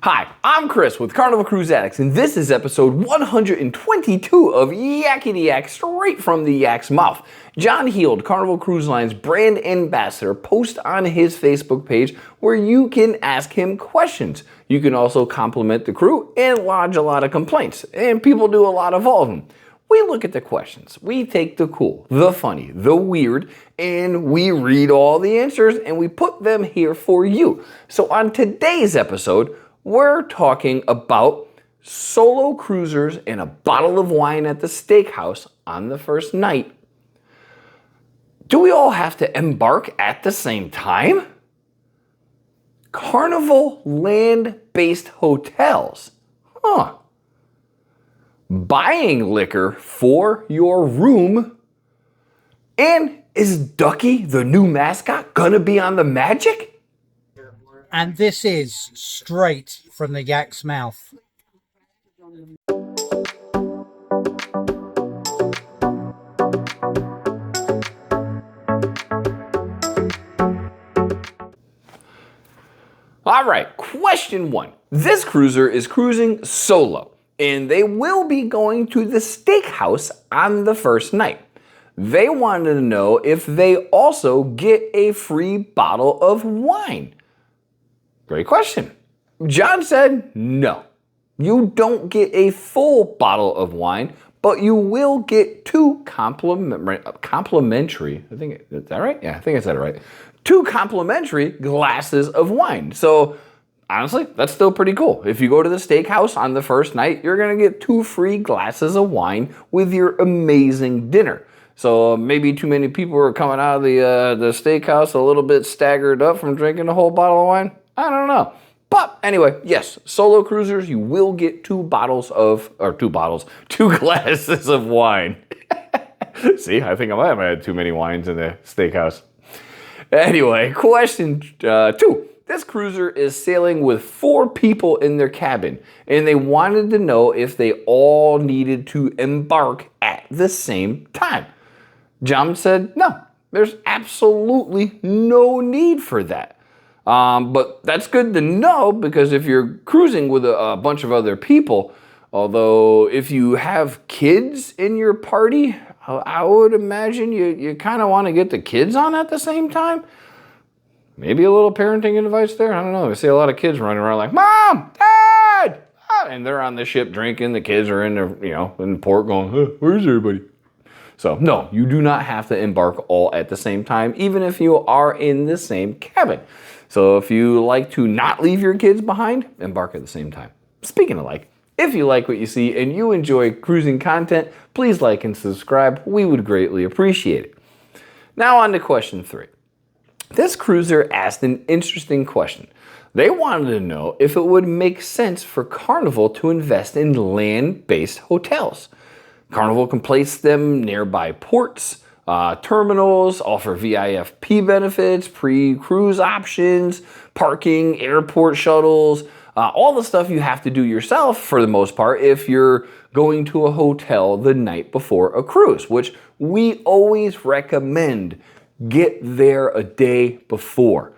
Hi, I'm Chris with Carnival Cruise Addicts, and this is episode 122 of Yakety-Yak, straight from the Yak's mouth. John Heald, Carnival Cruise Line's brand ambassador, posts on his Facebook page where you can ask him questions. You can also compliment the crew and lodge a lot of complaints, and people do a lot of all of them. We look at the questions, we take the cool, the funny, the weird, and we read all the answers and we put them here for you. So on today's episode, we're talking about solo cruisers and a bottle of wine at the Steakhouse on the first night. Do we all have to embark at the same time? Carnival land-based hotels. Buying liquor for your room. And is Ducky, the new mascot, gonna be on the Magic? And this is straight from the Yak's mouth. All right, question one. This cruiser is cruising solo, and they will be going to the Steakhouse on the first night. They wanted to know if they also get a free bottle of wine. Great question. John said no. You don't get a full bottle of wine, but you will get two complimentary, is that right? Yeah, I think I said it right. Two complimentary glasses of wine. So honestly, that's still pretty cool. If you go to the Steakhouse on the first night, you're gonna get two free glasses of wine with your amazing dinner. So maybe too many people are coming out of the Steakhouse a little bit staggered up from drinking a whole bottle of wine. I don't know. But anyway, yes, solo cruisers, you will get two glasses of wine. See, I think I might have had too many wines in the Steakhouse. Anyway, question two. This cruiser is sailing with 4 people in their cabin, and they wanted to know if they all needed to embark at the same time. John said, no, there's absolutely no need for that. But that's good to know, because if you're cruising with a bunch of other people, although if you have kids in your party, I would imagine you kind of want to get the kids on at the same time. Maybe a little parenting advice there. I don't know. I see a lot of kids running around like, Mom, Dad, and they're on the ship drinking. The kids are in the, in the port going, where's everybody? So no, you do not have to embark all at the same time, even if you are in the same cabin. So if you like to not leave your kids behind, embark at the same time. Speaking of like, if you like what you see and you enjoy cruising content, please like and subscribe. We would greatly appreciate it. Now on to question 3. This cruiser asked an interesting question. They wanted to know if it would make sense for Carnival to invest in land-based hotels. Carnival can place them nearby ports, terminals, offer VIFP benefits, pre-cruise options, parking, airport shuttles, all the stuff you have to do yourself for the most part if you're going to a hotel the night before a cruise, which we always recommend. Get there a day before.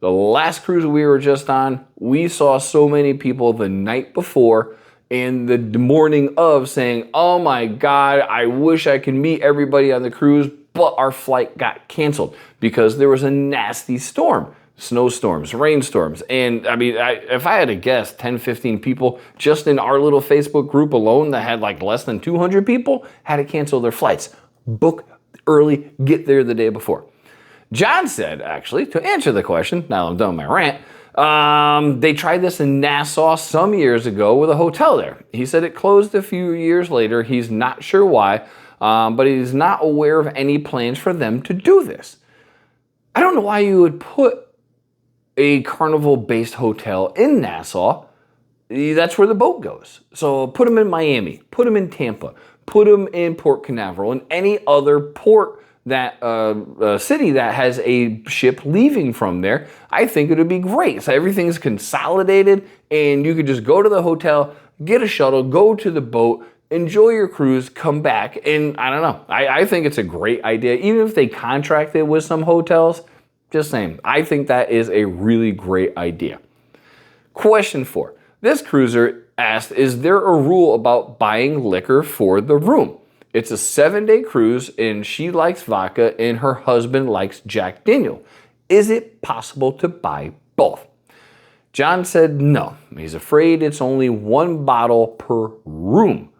The last cruise we were just on, we saw so many people the night before and the morning of saying, oh my God, I wish I could meet everybody on the cruise, but our flight got canceled because there was a nasty storm, snowstorms, rainstorms. And I mean, if I had to guess, 10, 15 people just in our little Facebook group alone that had like less than 200 people had to cancel their flights. Book early, get there the day before. John said, actually, to answer the question, now I'm done with my rant, they tried this in Nassau some years ago with a hotel there. He said it closed a few years later. He's not sure why, but he's not aware of any plans for them to do this. I don't know why you would put a Carnival-based hotel in Nassau. That's where the boat goes. So put them in Miami, put them in Tampa, put them in Port Canaveral, and any other port that city that has a ship leaving from there. I think it would be great. So everything's consolidated and you could just go to the hotel, get a shuttle, go to the boat, enjoy your cruise, come back. And I don't know, I think it's a great idea. Even if they contracted with some hotels, just saying, I think that is a really great idea. Question 4. This cruiser asked, is there a rule about buying liquor for the room? It's a 7-day cruise and she likes vodka and her husband likes Jack Daniel. Is it possible to buy both? John said no. He's afraid it's only 1 bottle per room.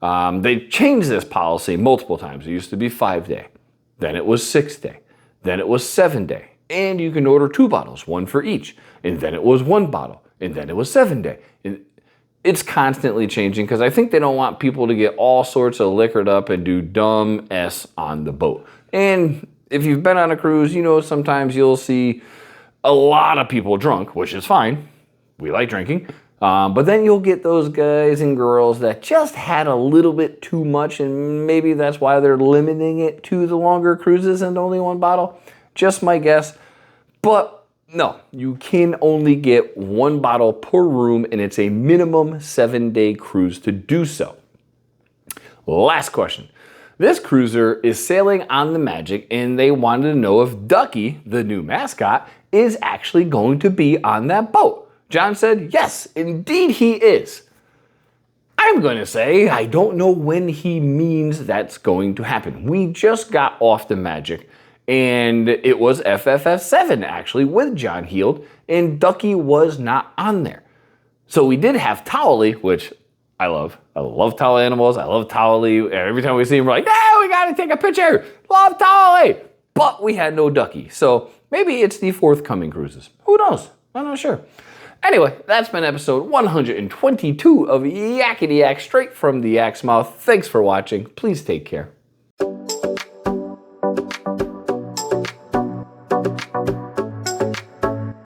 They changed this policy multiple times. It used to be 5-day. Then it was 6-day. Then it was 7-day. And you can order 2 bottles, 1 for each. And then it was 1 bottle. And then it was 7-day. It's constantly changing because I think they don't want people to get all sorts of liquored up and do dumb S on the boat. And if you've been on a cruise, you know sometimes you'll see a lot of people drunk, which is fine. We like drinking. But then you'll get those guys and girls that just had a little bit too much, and maybe that's why they're limiting it to the longer cruises and only 1 bottle. Just my guess. But no, you can only get 1 bottle per room, and it's a minimum 7-day cruise to do so. Last question. This cruiser is sailing on the Magic, and they wanted to know if Ducky, the new mascot, is actually going to be on that boat. John said, yes, indeed he is. I'm going to say I don't know when he means that's going to happen. We just got off the Magic, and it was FFF7 actually with John Heald, and Ducky was not on there. So we did have Towley, which I love. I love towel animals. I love Towley. Every time we see him, we're like, yeah, we got to take a picture. Love Towley. But we had no Ducky. So maybe it's the forthcoming cruises. Who knows? I'm not sure. Anyway, that's been episode 122 of Yakety-Yak, straight from the Yak's mouth. Thanks for watching. Please take care.